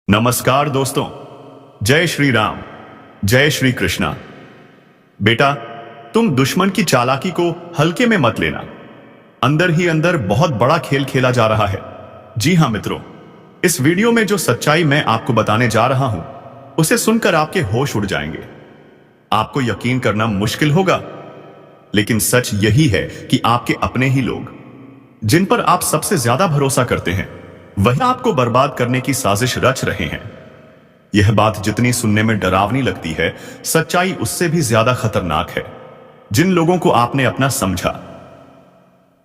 नमस्कार दोस्तों। जय श्री राम, जय श्री कृष्णा। बेटा, तुम दुश्मन की चालाकी को हल्के में मत लेना। अंदर ही अंदर बहुत बड़ा खेल खेला जा रहा है। जी हां मित्रों, इस वीडियो में जो सच्चाई मैं आपको बताने जा रहा हूं उसे सुनकर आपके होश उड़ जाएंगे। आपको यकीन करना मुश्किल होगा, लेकिन सच यही है कि आपके अपने ही लोग, जिन पर आप सबसे ज्यादा भरोसा करते हैं, वही आपको बर्बाद करने की साजिश रच रहे हैं। यह बात जितनी सुनने में डरावनी लगती है, सच्चाई उससे भी ज्यादा खतरनाक है। जिन लोगों को आपने अपना समझा,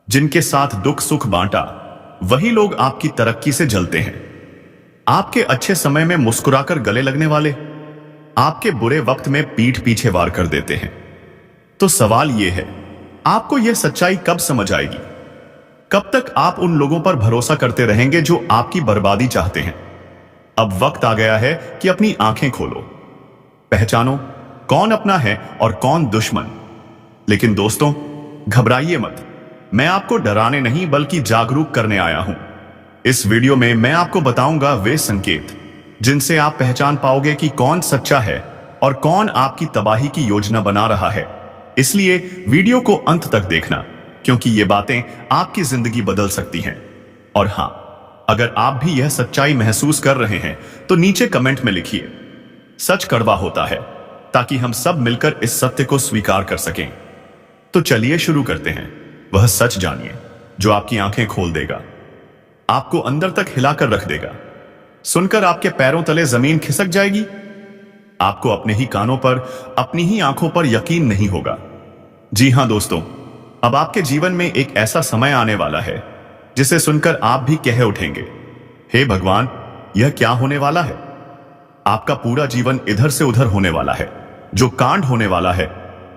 जिनके साथ दुख सुख बांटा, वही लोग आपकी तरक्की से जलते हैं। आपके अच्छे समय में मुस्कुराकर गले लगने वाले, आपके बुरे वक्त में पीठ पीछे वार कर देते हैं। तो सवाल यह है, आपको यह सच्चाई कब समझ आएगी? कब तक आप उन लोगों पर भरोसा करते रहेंगे जो आपकी बर्बादी चाहते हैं? अब वक्त आ गया है कि अपनी आंखें खोलो, पहचानो कौन अपना है और कौन दुश्मन। लेकिन दोस्तों, घबराइए मत। मैं आपको डराने नहीं बल्कि जागरूक करने आया हूं। इस वीडियो में मैं आपको बताऊंगा वे संकेत जिनसे आप पहचान पाओगे कि कौन सच्चा है और कौन आपकी तबाही की योजना बना रहा है। इसलिए वीडियो को अंत तक देखना, क्योंकि ये बातें आपकी जिंदगी बदल सकती हैं। और हां, अगर आप भी यह सच्चाई महसूस कर रहे हैं तो नीचे कमेंट में लिखिए, सच कड़वा होता है, ताकि हम सब मिलकर इस सत्य को स्वीकार कर सकें। तो चलिए शुरू करते हैं। वह सच जानिए जो आपकी आंखें खोल देगा, आपको अंदर तक हिलाकर रख देगा। सुनकर आपके पैरों तले जमीन खिसक जाएगी। आपको अपने ही कानों पर, अपनी ही आंखों पर यकीन नहीं होगा। जी हां दोस्तों, अब आपके जीवन में एक ऐसा समय आने वाला है जिसे सुनकर आप भी कह उठेंगे, हे भगवान, यह क्या होने वाला है? आपका पूरा जीवन इधर से उधर होने वाला है। जो कांड होने वाला है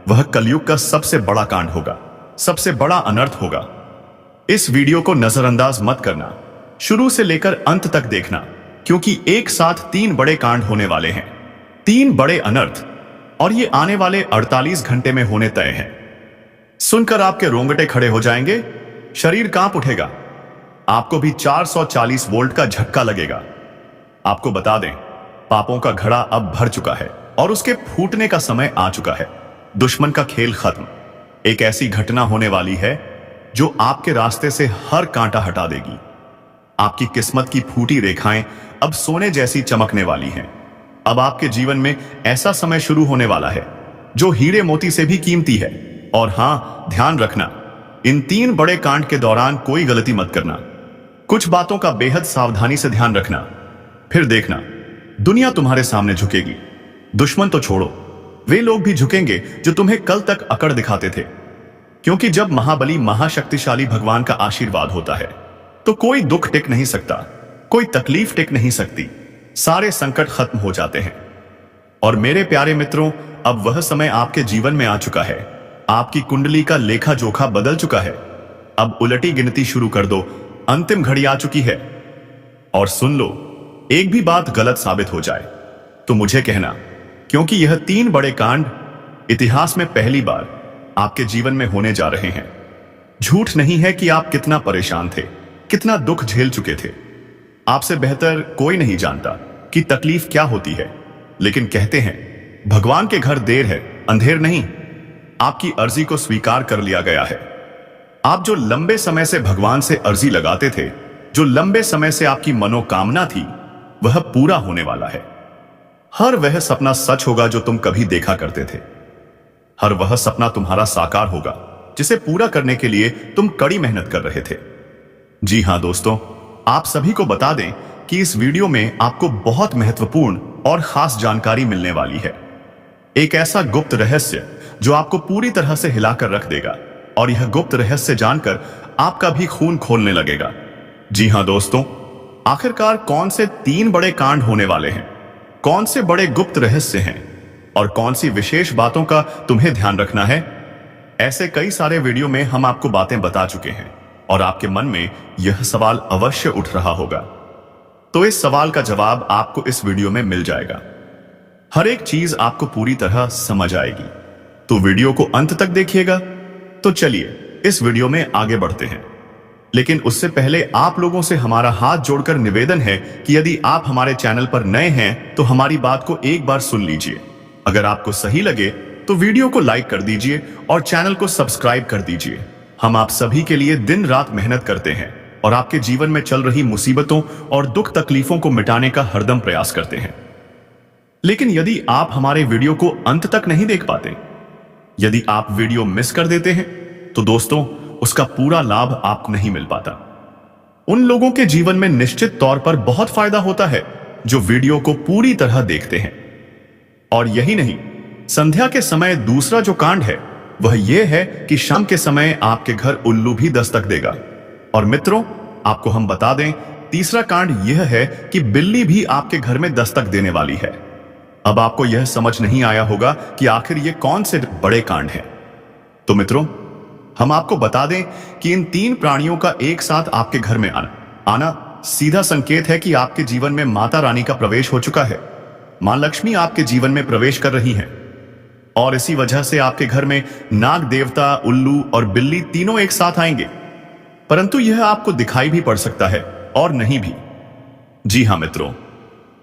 वह कलयुग का सबसे बड़ा कांड होगा, सबसे बड़ा अनर्थ होगा। इस वीडियो को नजरअंदाज मत करना, शुरू से लेकर अंत तक देखना, क्योंकि एक साथ 3 बड़े कांड होने वाले हैं, 3 बड़े अनर्थ, और ये आने वाले 48 घंटे में होने तय हैं। सुनकर आपके रोंगटे खड़े हो जाएंगे, शरीर कांप उठेगा, आपको भी 440 वोल्ट का झटका लगेगा। आपको बता दें, पापों का घड़ा अब भर चुका है और उसके फूटने का समय आ चुका है। दुश्मन का खेल खत्म। एक ऐसी घटना होने वाली है जो आपके रास्ते से हर कांटा हटा देगी। आपकी किस्मत की फूटी रेखाएं अब सोने जैसी चमकने वाली हैं। अब आपके जीवन में ऐसा समय शुरू होने वाला है जो हीरे मोती से भी कीमती है। और हां, ध्यान रखना, इन 3 बड़े कांड के दौरान कोई गलती मत करना। कुछ बातों का बेहद सावधानी से ध्यान रखना। फिर देखना, दुनिया तुम्हारे सामने झुकेगी। दुश्मन तो छोड़ो, वे लोग भी झुकेंगे जो तुम्हें कल तक अकड़ दिखाते थे। क्योंकि जब महाबली महाशक्तिशाली भगवान का आशीर्वाद होता है तो कोई दुख टिक नहीं सकता, कोई तकलीफ टिक नहीं सकती। सारे संकट खत्म हो जाते हैं। और मेरे प्यारे मित्रों, अब वह समय आपके जीवन में आ चुका है। आपकी कुंडली का लेखा जोखा बदल चुका है। अब उलटी गिनती शुरू कर दो, अंतिम घड़ी आ चुकी है। और सुन लो, एक भी बात गलत साबित हो जाए तो मुझे कहना, क्योंकि यह 3 बड़े कांड इतिहास में पहली बार आपके जीवन में होने जा रहे हैं। झूठ नहीं है कि आप कितना परेशान थे, कितना दुख झेल चुके थे। आपसे बेहतर कोई नहीं जानता कि तकलीफ क्या होती है। लेकिन कहते हैं, भगवान के घर देर है, अंधेर नहीं। आपकी अर्जी को स्वीकार कर लिया गया है। आप जो लंबे समय से भगवान से अर्जी लगाते थे, जो लंबे समय से आपकी मनोकामना थी, वह पूरा होने वाला है। हर वह सपना सच होगा जो तुम कभी देखा करते थे। हर वह सपना तुम्हारा साकार होगा जिसे पूरा करने के लिए तुम कड़ी मेहनत कर रहे थे। जी हां दोस्तों, आप सभी को बता दें कि इस वीडियो में आपको बहुत महत्वपूर्ण और खास जानकारी मिलने वाली है। एक ऐसा गुप्त रहस्य जो आपको पूरी तरह से हिलाकर रख देगा, और यह गुप्त रहस्य जानकर आपका भी खून खोलने लगेगा। जी हां दोस्तों, आखिरकार कौन से 3 बड़े कांड होने वाले हैं, कौन से बड़े गुप्त रहस्य हैं, और कौन सी विशेष बातों का तुम्हें ध्यान रखना है? ऐसे कई सारे वीडियो में हम आपको बातें बता चुके हैं, और आपके मन में यह सवाल अवश्य उठ रहा होगा। तो इस सवाल का जवाब आपको इस वीडियो में मिल जाएगा। हर एक चीज आपको पूरी तरह समझ आएगी। तो वीडियो को अंत तक देखिएगा। तो चलिए इस वीडियो में आगे बढ़ते हैं। लेकिन उससे पहले आप लोगों से हमारा हाथ जोड़कर निवेदन है कि यदि आप हमारे चैनल पर नए हैं तो हमारी बात को एक बार सुन लीजिए। अगर आपको सही लगे तो वीडियो को लाइक कर दीजिए और चैनल को सब्सक्राइब कर दीजिए। हम आप सभी के लिए दिन रात मेहनत करते हैं और आपके जीवन में चल रही मुसीबतों और दुख तकलीफों को मिटाने का हरदम प्रयास करते हैं। लेकिन यदि आप हमारे वीडियो को अंत तक नहीं देख पाते, यदि आप वीडियो मिस कर देते हैं, तो दोस्तों उसका पूरा लाभ आपको नहीं मिल पाता। उन लोगों के जीवन में निश्चित तौर पर बहुत फायदा होता है जो वीडियो को पूरी तरह देखते हैं। और यही नहीं, संध्या के समय दूसरा जो कांड है वह यह है कि शाम के समय आपके घर उल्लू भी दस्तक देगा। और मित्रों, आपको हम बता दें, तीसरा कांड यह है कि बिल्ली भी आपके घर में दस्तक देने वाली है। अब आपको यह समझ नहीं आया होगा कि आखिर ये कौन से बड़े कांड हैं। तो मित्रों, हम आपको बता दें कि इन 3 प्राणियों का एक साथ आपके घर में आना सीधा संकेत है कि आपके जीवन में माता रानी का प्रवेश हो चुका है। मां लक्ष्मी आपके जीवन में प्रवेश कर रही हैं और इसी वजह से आपके घर में नाग देवता, उल्लू और बिल्ली तीनों एक साथ आएंगे। परंतु यह आपको दिखाई भी पड़ सकता है और नहीं भी। जी हां मित्रों,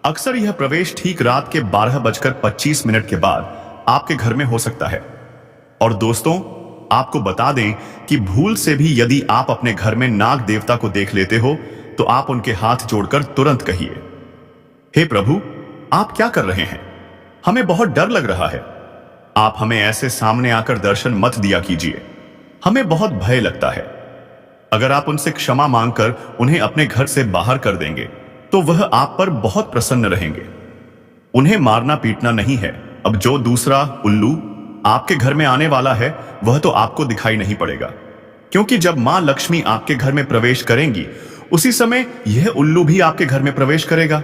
अक्सर यह प्रवेश ठीक रात के 12:25 के बाद आपके घर में हो सकता है। और दोस्तों, आपको बता दें कि भूल से भी यदि आप अपने घर में नाग देवता को देख लेते हो तो आप उनके हाथ जोड़कर तुरंत कहिए, हे प्रभु, आप क्या कर रहे हैं? हमें बहुत डर लग रहा है। आप हमें ऐसे सामने आकर दर्शन मत दिया कीजिए। हमें बहुत भय लगता है। अगर आप उनसे क्षमा मांगकर उन्हें अपने घर से बाहर कर देंगे तो वह आप पर बहुत प्रसन्न रहेंगे। उन्हें मारना पीटना नहीं है। अब जो दूसरा उल्लू आपके घर में आने वाला है वह तो आपको दिखाई नहीं पड़ेगा, क्योंकि जब मां लक्ष्मी आपके घर में प्रवेश करेंगी उसी समय यह उल्लू भी आपके घर में प्रवेश करेगा।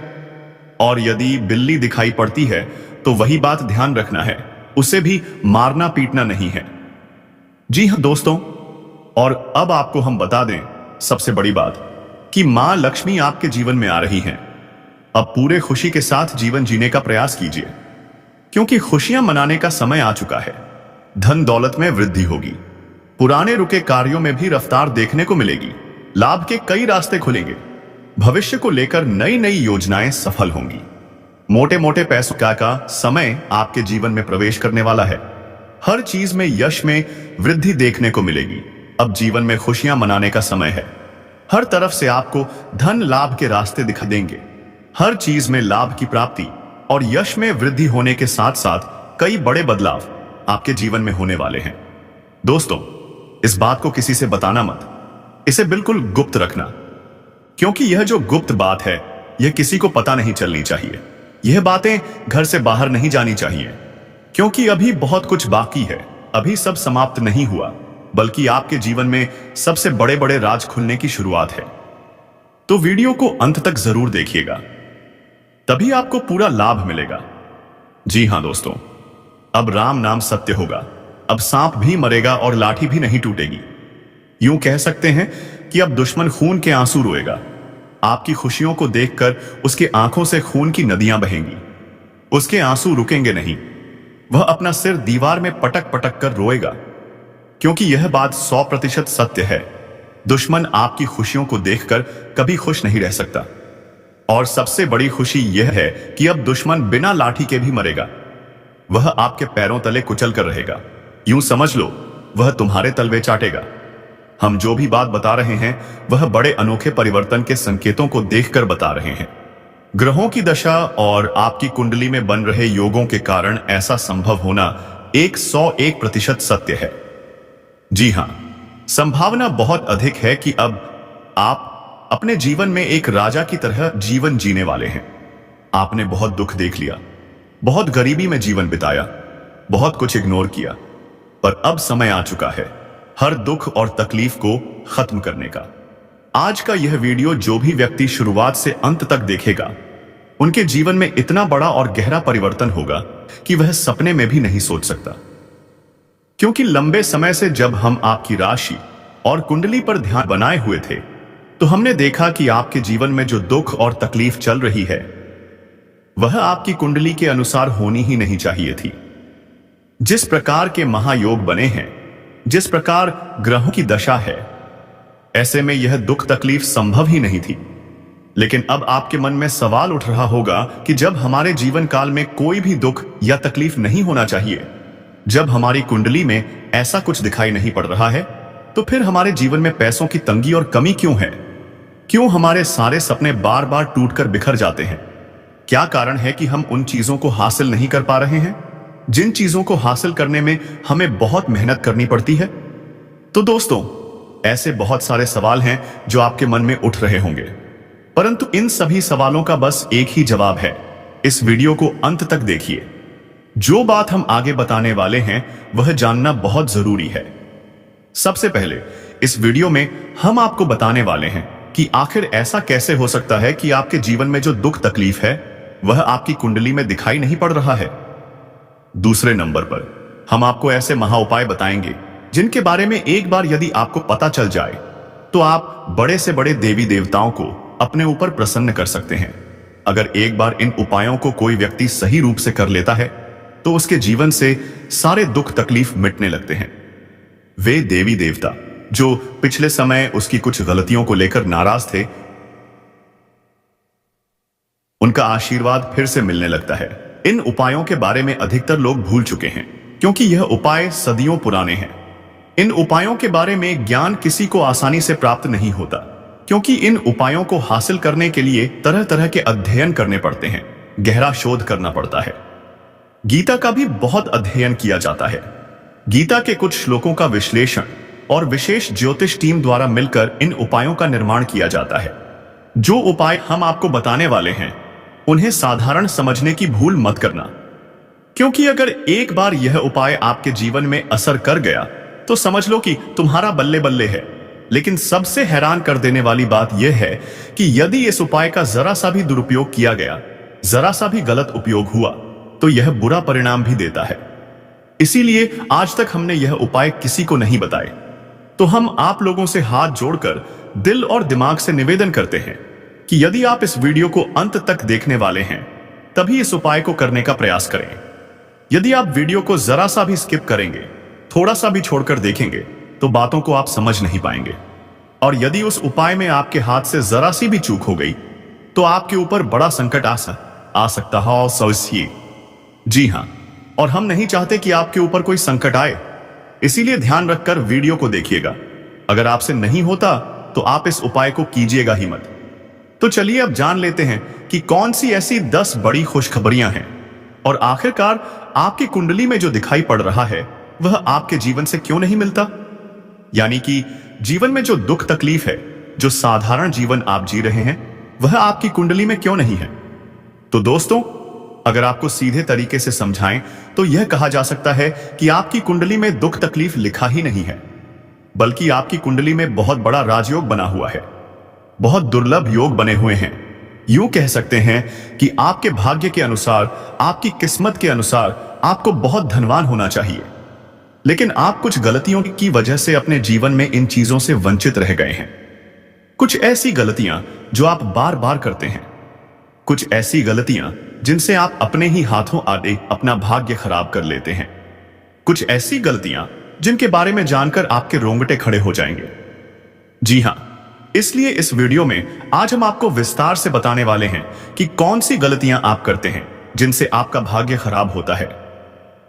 और यदि बिल्ली दिखाई पड़ती है तो वही बात ध्यान रखना है, उसे भी मारना पीटना नहीं है। जी हां दोस्तों, और अब आपको हम बता दें सबसे बड़ी बात कि मां लक्ष्मी आपके जीवन में आ रही हैं। अब पूरे खुशी के साथ जीवन जीने का प्रयास कीजिए, क्योंकि खुशियां मनाने का समय आ चुका है। धन दौलत में वृद्धि होगी, पुराने रुके कार्यों में भी रफ्तार देखने को मिलेगी, लाभ के कई रास्ते खुलेंगे, भविष्य को लेकर नई नई योजनाएं सफल होंगी। मोटे मोटे पैसों का समय आपके जीवन में प्रवेश करने वाला है। हर चीज में यश में वृद्धि देखने को मिलेगी। अब जीवन में खुशियां मनाने का समय है। हर तरफ से आपको धन लाभ के रास्ते दिखा देंगे। हर चीज में लाभ की प्राप्ति और यश में वृद्धि होने के साथ साथ कई बड़े बदलाव आपके जीवन में होने वाले हैं। दोस्तों, इस बात को किसी से बताना मत, इसे बिल्कुल गुप्त रखना, क्योंकि यह जो गुप्त बात है यह किसी को पता नहीं चलनी चाहिए। यह बातें घर से बाहर नहीं जानी चाहिए, क्योंकि अभी बहुत कुछ बाकी है। अभी सब समाप्त नहीं हुआ, बल्कि आपके जीवन में सबसे बड़े बड़े राज खुलने की शुरुआत है। तो वीडियो को अंत तक जरूर देखिएगा, तभी आपको पूरा लाभ मिलेगा। जी हां दोस्तों, अब राम नाम सत्य होगा। अब सांप भी मरेगा और लाठी भी नहीं टूटेगी। यूं कह सकते हैं कि अब दुश्मन खून के आंसू रोएगा। आपकी खुशियों को देखकर उसकी आंखों से खून की नदियां बहेंगी। उसके आंसू रुकेंगे नहीं, वह अपना सिर दीवार में पटक पटक कर रोएगा, क्योंकि यह बात 100% सत्य है। दुश्मन आपकी खुशियों को देखकर कभी खुश नहीं रह सकता। और सबसे बड़ी खुशी यह है कि अब दुश्मन बिना लाठी के भी मरेगा। वह आपके पैरों तले कुचल कर रहेगा। यूं समझ लो, वह तुम्हारे तलवे चाटेगा। हम जो भी बात बता रहे हैं वह बड़े अनोखे परिवर्तन के संकेतों को देखकर बता रहे हैं। ग्रहों की दशा और आपकी कुंडली में बन रहे योगों के कारण ऐसा संभव होना 101% सत्य है। जी हां, संभावना बहुत अधिक है कि अब आप अपने जीवन में एक राजा की तरह जीवन जीने वाले हैं। आपने बहुत दुख देख लिया, बहुत गरीबी में जीवन बिताया, बहुत कुछ इग्नोर किया, पर अब समय आ चुका है हर दुख और तकलीफ को खत्म करने का। आज का यह वीडियो जो भी व्यक्ति शुरुआत से अंत तक देखेगा, उनके जीवन में इतना बड़ा और गहरा परिवर्तन होगा कि वह सपने में भी नहीं सोच सकता। क्योंकि लंबे समय से जब हम आपकी राशि और कुंडली पर ध्यान बनाए हुए थे, तो हमने देखा कि आपके जीवन में जो दुख और तकलीफ चल रही है वह आपकी कुंडली के अनुसार होनी ही नहीं चाहिए थी। जिस प्रकार के महायोग बने हैं, जिस प्रकार ग्रहों की दशा है, ऐसे में यह दुख तकलीफ संभव ही नहीं थी। लेकिन अब आपके मन में सवाल उठ रहा होगा कि जब हमारे जीवन काल में कोई भी दुख या तकलीफ नहीं होना चाहिए, जब हमारी कुंडली में ऐसा कुछ दिखाई नहीं पड़ रहा है, तो फिर हमारे जीवन में पैसों की तंगी और कमी क्यों है? क्यों हमारे सारे सपने बार बार टूटकर बिखर जाते हैं? क्या कारण है कि हम उन चीजों को हासिल नहीं कर पा रहे हैं जिन चीजों को हासिल करने में हमें बहुत मेहनत करनी पड़ती है? तो दोस्तों, ऐसे बहुत सारे सवाल हैं जो आपके मन में उठ रहे होंगे, परंतु इन सभी सवालों का बस एक ही जवाब है। इस वीडियो को अंत तक देखिए। जो बात हम आगे बताने वाले हैं वह जानना बहुत जरूरी है। सबसे पहले इस वीडियो में हम आपको बताने वाले हैं कि आखिर ऐसा कैसे हो सकता है कि आपके जीवन में जो दुख तकलीफ है वह आपकी कुंडली में दिखाई नहीं पड़ रहा है। दूसरे नंबर पर हम आपको ऐसे महा उपाय बताएंगे जिनके बारे में एक बार यदि आपको पता चल जाए तो आप बड़े से बड़े देवी देवताओं को अपने ऊपर प्रसन्न कर सकते हैं। अगर एक बार इन उपायों को कोई व्यक्ति सही रूप से कर लेता है तो उसके जीवन से सारे दुख तकलीफ मिटने लगते हैं। वे देवी देवता जो पिछले समय उसकी कुछ गलतियों को लेकर नाराज थे, उनका आशीर्वाद फिर से मिलने लगता है। इन उपायों के बारे में अधिकतर लोग भूल चुके हैं क्योंकि यह उपाय सदियों पुराने हैं। इन उपायों के बारे में ज्ञान किसी को आसानी से प्राप्त नहीं होता क्योंकि इन उपायों को हासिल करने के लिए तरह तरह के अध्ययन करने पड़ते हैं, गहरा शोध करना पड़ता है। गीता का भी बहुत अध्ययन किया जाता है। गीता के कुछ श्लोकों का विश्लेषण और विशेष ज्योतिष टीम द्वारा मिलकर इन उपायों का निर्माण किया जाता है। जो उपाय हम आपको बताने वाले हैं उन्हें साधारण समझने की भूल मत करना, क्योंकि अगर एक बार यह उपाय आपके जीवन में असर कर गया तो समझ लो कि तुम्हारा बल्ले बल्ले है। लेकिन सबसे हैरान कर देने वाली बात यह है कि यदि इस उपाय का जरा सा भी दुरुपयोग किया गया, जरा सा भी गलत उपयोग हुआ, तो यह बुरा परिणाम भी देता है। इसीलिए आज तक हमने यह उपाय किसी को नहीं बताए। तो हम आप लोगों से हाथ जोड़कर दिल और दिमाग से निवेदन करते हैं कि यदि आप इस वीडियो को अंत तक देखने वाले हैं तभी इस उपाय को करने का प्रयास करें। यदि आप वीडियो को जरा सा भी स्किप करेंगे, थोड़ा सा भी छोड़कर देखेंगे, तो बातों को आप समझ नहीं पाएंगे। और यदि उस उपाय में आपके हाथ से जरा सी भी चूक हो गई तो आपके ऊपर बड़ा संकट आ सकता है। और सोचिए, जी हां, और हम नहीं चाहते कि आपके ऊपर कोई संकट आए, इसीलिए ध्यान रखकर वीडियो को देखिएगा। अगर आपसे नहीं होता तो आप इस उपाय को कीजिएगा ही मत। तो चलिए अब जान लेते हैं कि कौन सी ऐसी 10 बड़ी खुशखबरियां हैं और आखिरकार आपकी कुंडली में जो दिखाई पड़ रहा है वह आपके जीवन से क्यों नहीं मिलता। यानी कि जीवन में जो दुख तकलीफ है, जो साधारण जीवन आप जी रहे हैं, वह आपकी कुंडली में क्यों नहीं है। तो दोस्तों, अगर आपको सीधे तरीके से समझाएं तो यह कहा जा सकता है कि आपकी कुंडली में दुख तकलीफ लिखा ही नहीं है, बल्कि आपकी कुंडली में बहुत बड़ा राजयोग बना हुआ है। बहुत दुर्लभ योग बने हुए हैं। यूं कह सकते हैं कि आपके भाग्य के अनुसार, आपकी किस्मत के अनुसार आपको बहुत धनवान होना चाहिए, लेकिन आप कुछ गलतियों की वजह से अपने जीवन में इन चीजों से वंचित रह गए हैं। कुछ ऐसी गलतियां जो आप बार बार करते हैं, कुछ ऐसी गलतियां जिनसे आप अपने ही हाथों आड़े अपना भाग्य खराब कर लेते हैं, कुछ ऐसी गलतियां जिनके बारे में जानकर आपके रोंगटे खड़े हो जाएंगे। जी हां, इसलिए इस वीडियो में आज हम आपको विस्तार से बताने वाले हैं कि कौन सी गलतियां आप करते हैं जिनसे आपका भाग्य खराब होता है।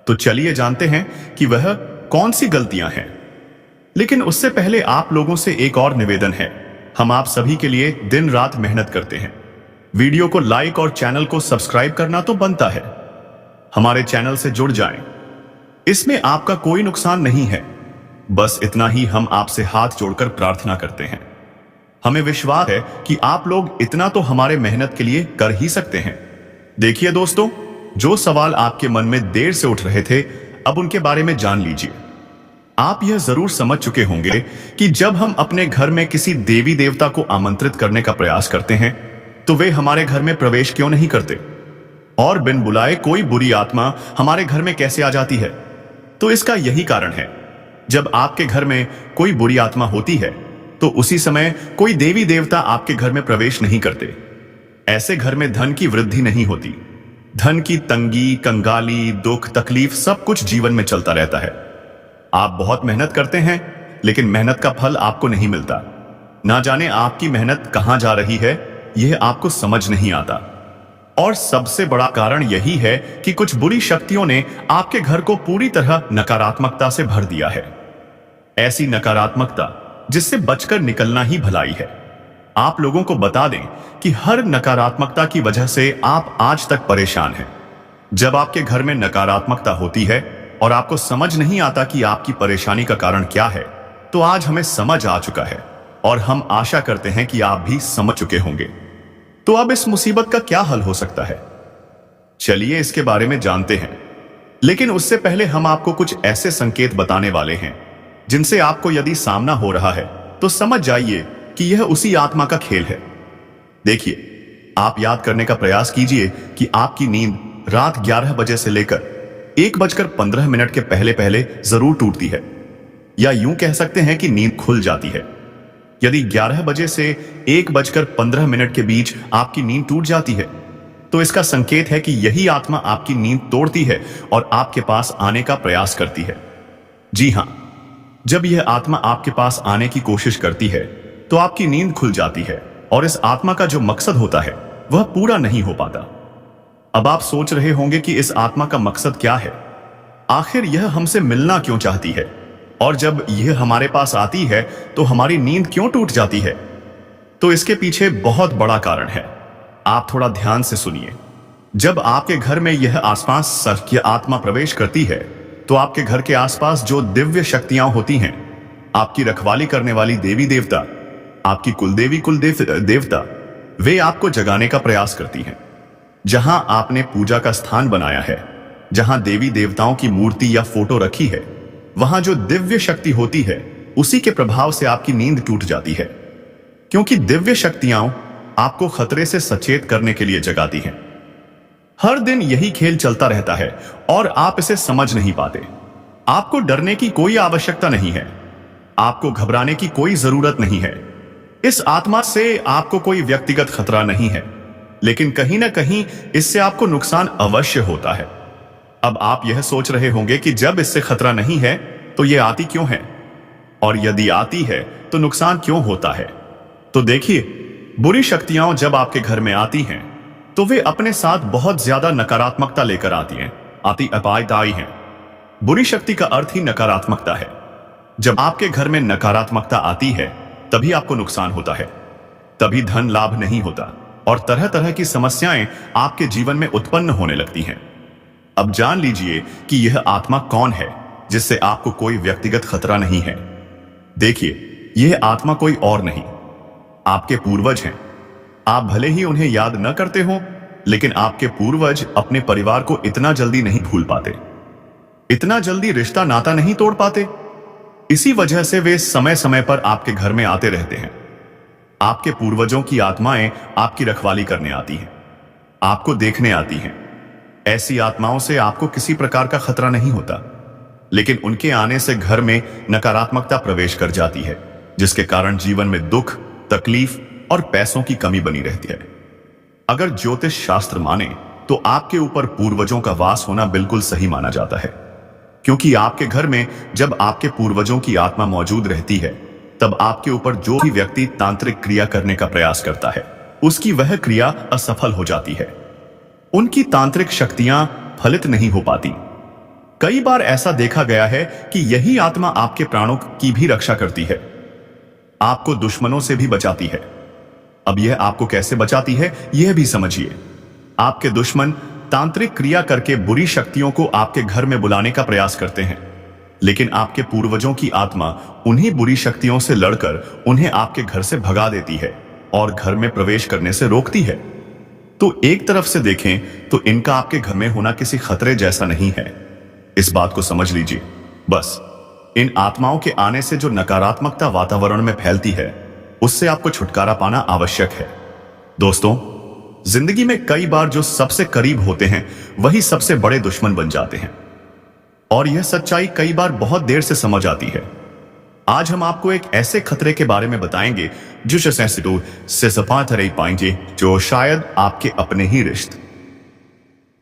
तो चलिए जानते हैं कि वह कौन सी गलतियां हैं। लेकिन उससे पहले आप लोगों से एक और निवेदन है। हम आप सभी के लिए दिन रात मेहनत करते हैं। वीडियो को लाइक और चैनल को सब्सक्राइब करना तो बनता है। हमारे चैनल से जुड़ जाएं। इसमें आपका कोई नुकसान नहीं है, बस इतना ही हम आपसे हाथ जोड़कर प्रार्थना करते हैं। हमें विश्वास है कि आप लोग इतना तो हमारे मेहनत के लिए कर ही सकते हैं। देखिए दोस्तों, जो सवाल आपके मन में देर से उठ रहे थे, अब उनके बारे में जान लीजिए। आप यह जरूर समझ चुके होंगे कि जब हम अपने घर में किसी देवी देवता को आमंत्रित करने का प्रयास करते हैं तो वे हमारे घर में प्रवेश क्यों नहीं करते, और बिन बुलाए कोई बुरी आत्मा हमारे घर में कैसे आ जाती है। तो इसका यही कारण है, जब आपके घर में कोई बुरी आत्मा होती है तो उसी समय कोई देवी देवता आपके घर में प्रवेश नहीं करते। ऐसे घर में धन की वृद्धि नहीं होती। धन की तंगी, कंगाली, दुख, तकलीफ सब कुछ जीवन में चलता रहता है। आप बहुत मेहनत करते हैं, लेकिन मेहनत का फल आपको नहीं मिलता। ना जाने आपकी मेहनत कहां जा रही है, यह आपको समझ नहीं आता। और सबसे बड़ा कारण यही है कि कुछ बुरी शक्तियों ने आपके घर को पूरी तरह नकारात्मकता से भर दिया है। ऐसी नकारात्मकता जिससे बचकर निकलना ही भलाई है। आप लोगों को बता दें कि हर नकारात्मकता की वजह से आप आज तक परेशान हैं। जब आपके घर में नकारात्मकता होती है और आपको समझ नहीं आता कि आपकी परेशानी का कारण क्या है, तो आज हमें समझ आ चुका है और हम आशा करते हैं कि आप भी समझ चुके होंगे। तो अब इस मुसीबत का क्या हल हो सकता है, चलिए इसके बारे में जानते हैं। लेकिन उससे पहले हम आपको कुछ ऐसे संकेत बताने वाले हैं जिनसे आपको यदि सामना हो रहा है तो समझ जाइए कि यह उसी आत्मा का खेल है। देखिए, आप याद करने का प्रयास कीजिए कि आपकी नींद रात 11 बजे से लेकर 1:15 के पहले पहले जरूर टूटती है, या यूं कह सकते हैं कि नींद खुल जाती है। यदि 11 बजे से 1:15 के बीच आपकी नींद टूट जाती है, तो इसका संकेत है कि यही आत्मा आपकी नींद तोड़ती है और आपके पास आने का प्रयास करती है। जी हां, जब यह आत्मा आपके पास आने की कोशिश करती है तो आपकी नींद खुल जाती है और इस आत्मा का जो मकसद होता है वह पूरा नहीं हो पाता। अब आप सोच रहे होंगे कि इस आत्मा का मकसद क्या है, आखिर यह हमसे मिलना क्यों चाहती है, और जब यह हमारे पास आती है तो हमारी नींद क्यों टूट जाती है। तो इसके पीछे बहुत बड़ा कारण है। आप थोड़ा ध्यान से सुनिए। जब आपके घर में यह आसपास सर्कीय आत्मा प्रवेश करती है तो आपके घर के आसपास जो दिव्य शक्तियां होती हैं, आपकी रखवाली करने वाली देवी देवता, आपकी कुलदेवी देवता, वे आपको जगाने का प्रयास करती हैं। जहां आपने पूजा का स्थान बनाया है, जहां देवी देवताओं की मूर्ति या फोटो रखी है, वहां जो दिव्य शक्ति होती है उसी के प्रभाव से आपकी नींद टूट जाती है, क्योंकि दिव्य शक्तियां आपको खतरे से सचेत करने के लिए जगाती हैं। हर दिन यही खेल चलता रहता है और आप इसे समझ नहीं पाते। आपको डरने की कोई आवश्यकता नहीं है, आपको घबराने की कोई जरूरत नहीं है। इस आत्मा से आपको कोई व्यक्तिगत खतरा नहीं है, लेकिन कहीं ना कहीं इससे आपको नुकसान अवश्य होता है। अब आप यह सोच रहे होंगे कि जब इससे खतरा नहीं है तो यह आती क्यों है, और यदि आती है तो नुकसान क्यों होता है। तो देखिए, बुरी शक्तियां जब आपके घर में आती हैं तो वे अपने साथ बहुत ज्यादा नकारात्मकता लेकर आती हैं, अपायदायी हैं। बुरी शक्ति का अर्थ ही नकारात्मकता है। जब आपके घर में नकारात्मकता आती है तभी आपको नुकसान होता है, तभी धन लाभ नहीं होता और तरह तरह की समस्याएं आपके जीवन में उत्पन्न होने लगती हैं। अब जान लीजिए कि यह आत्मा कौन है जिससे आपको कोई व्यक्तिगत खतरा नहीं है। देखिए, यह आत्मा कोई और नहीं, आपके पूर्वज हैं। आप भले ही उन्हें याद न करते हो, लेकिन आपके पूर्वज अपने परिवार को इतना जल्दी नहीं भूल पाते, इतना जल्दी रिश्ता नाता नहीं तोड़ पाते। इसी वजह से वे समय समय पर आपके घर में आते रहते हैं। आपके पूर्वजों की आत्माएं आपकी रखवाली करने आती हैं, आपको देखने आती हैं। ऐसी आत्माओं से आपको किसी प्रकार का खतरा नहीं होता, लेकिन उनके आने से घर में नकारात्मकता प्रवेश कर जाती है, जिसके कारण जीवन में दुख, तकलीफ और पैसों की कमी बनी रहती है। अगर ज्योतिष शास्त्र माने तो आपके ऊपर पूर्वजों का वास होना बिल्कुल सही माना जाता है, क्योंकि आपके घर में जब आपके पूर्वजों की आत्मा मौजूद रहती है तब आपके ऊपर जो भी व्यक्ति तांत्रिक क्रिया करने का प्रयास करता है उसकी वह क्रिया असफल हो जाती है। उनकी तांत्रिक शक्तियां फलित नहीं हो पाती। कई बार ऐसा देखा गया है कि यही आत्मा आपके प्राणों की भी रक्षा करती है, आपको दुश्मनों से भी बचाती है। अब यह आपको कैसे बचाती है यह भी समझिए। आपके दुश्मन तांत्रिक क्रिया करके बुरी शक्तियों को आपके घर में बुलाने का प्रयास करते हैं, लेकिन आपके पूर्वजों की आत्मा उन्हीं बुरी शक्तियों से लड़कर उन्हें आपके घर से भगा देती है और घर में प्रवेश करने से रोकती है। तो एक तरफ से देखें तो इनका आपके घर में होना किसी खतरे जैसा नहीं है, इस बात को समझ लीजिए। बस इन आत्माओं के आने से जो नकारात्मकता वातावरण में फैलती है उससे आपको छुटकारा पाना आवश्यक है। दोस्तों, जिंदगी में कई बार जो सबसे करीब होते हैं वही सबसे बड़े दुश्मन बन जाते हैं, और यह सच्चाई कई बार बहुत देर से समझ आती है। आज हम आपको एक ऐसे खतरे के बारे में बताएंगे जो से सफा तरह पाएंगे, जो शायद आपके अपने ही रिश्ते